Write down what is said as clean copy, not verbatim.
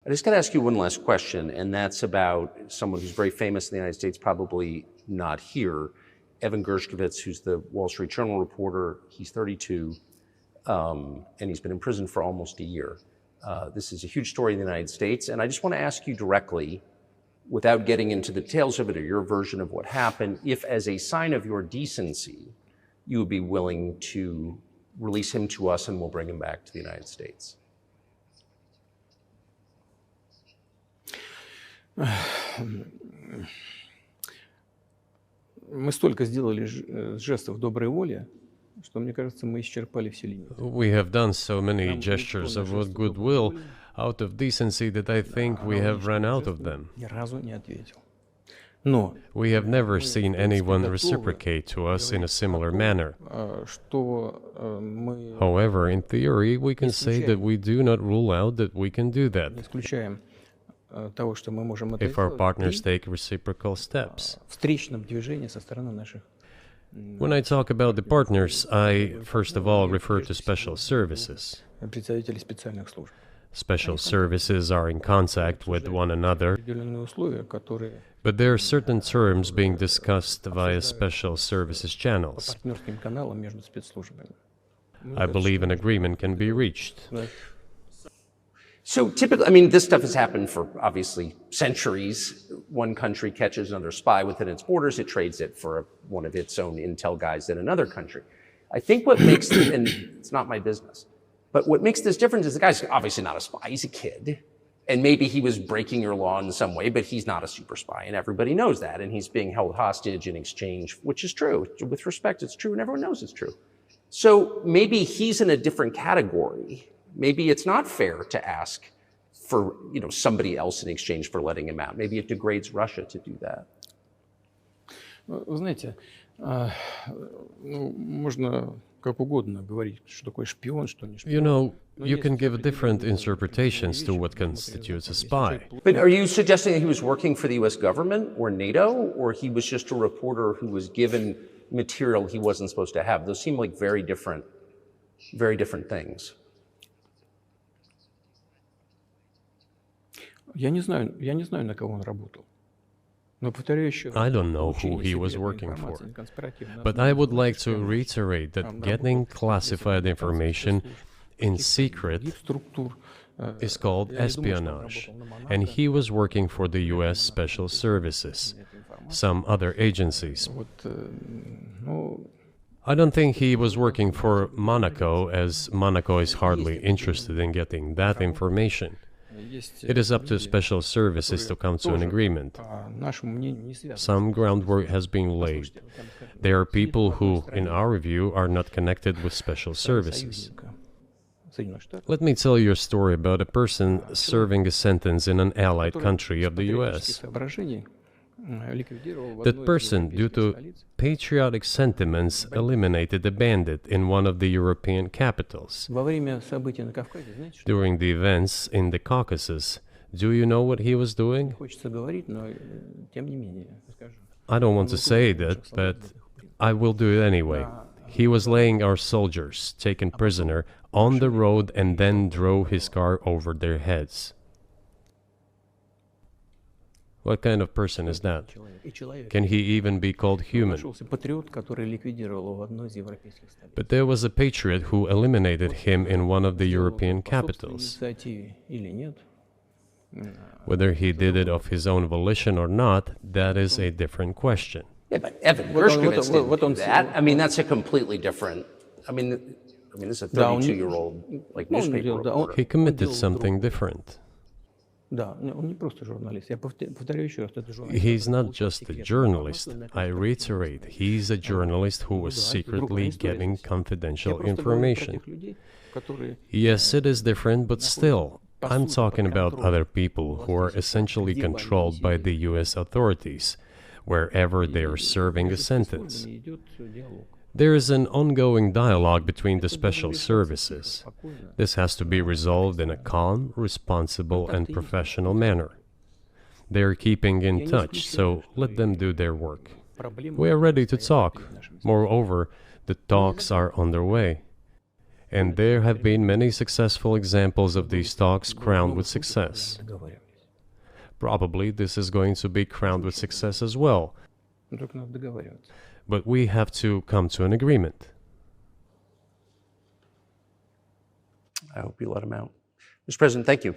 I just got to ask you one last question, and that's about someone who's very famous in the United States, probably not here, Evan Gershkovich, who's the Wall Street Journal reporter. He's 32, and he's been in prison for almost a year. This is a huge story in the United States, and I just want to ask you directly, without getting into the details of it or your version of what happened, if as a sign of your decency, you would be willing to release him to us and we'll bring him back to the United States. Мы столько сделали жестов доброй воли, что, мне кажется, мы исчерпали все лимиты. We have done so many gestures of goodwill out of decency that I think we have run out of them. Ни разу не ответил. We have never seen anyone reciprocate to us in a similar manner. However, in theory, we can say that we do not rule out that we can do that if our partners take reciprocal steps. When I talk about the partners, I first of all refer to special services. Special services are in contact with one another, but there are certain terms being discussed via special services channels. I believe an agreement can be reached. So typically, I mean, this stuff has happened for obviously centuries. One country catches another spy within its borders, it trades it for one of its own intel guys in another country. I think what makes, and it's not my business, but what makes this different is the guy's obviously not a spy, he's a kid. And maybe he was breaking your law in some way, but he's not a super spy, and everybody knows that. And he's being held hostage in exchange, which is true. With respect, it's true, and everyone knows it's true. So maybe he's in a different category. Maybe it's not fair to ask for, somebody else in exchange for letting him out. Maybe it degrades Russia to do that. Вы знаете, можно как угодно говорить, что такое шпион, что не шпион. You can give different interpretations to what constitutes a spy. But are you suggesting that he was working for the US government or NATO, or he was just a reporter who was given material he wasn't supposed to have? Those seem like very different things. Я не знаю, на кого он работал. I don't know who he was working for, but I would like to reiterate that getting classified information in secret is called espionage, and he was working for the US Special Services, some other agencies. I don't think he was working for Monaco, as Monaco is hardly interested in getting that information. It is up to special services to come to an agreement. Some groundwork has been laid. There are people who, in our view, are not connected with special services. Let me tell you a story about a person serving a sentence in an allied country of the US. That person, due to patriotic sentiments, eliminated a bandit in one of the European capitals. During the events in the Caucasus, do you know what he was doing? I don't want to say that, but I will do it anyway. He was laying our soldiers, taken prisoner, on the road and then drove his car over their heads. What kind of person is that? Can he even be called human? But there was a patriot who eliminated him in one of the European capitals. Whether he did it of his own volition or not, that is a different question. Yeah, but Evan Gershkovich didn't do that. I mean, that's a completely different... I mean, this is a 32-year-old newspaper reporter. He committed something different. He's not just a journalist. I reiterate, he's a journalist who was secretly getting confidential information. Yes, it is different, but still, I'm talking about other people who are essentially controlled by the US authorities, wherever they are serving a sentence. There is an ongoing dialogue between the special services. This has to be resolved in a calm, responsible, and professional manner. They are keeping in touch, so let them do their work. We are ready to talk. Moreover, the talks are underway. And there have been many successful examples of these talks crowned with success. Probably this is going to be crowned with success as well. Но только надо договариваться. But we have to come to an agreement. I hope you let him out. Mr. President, thank you.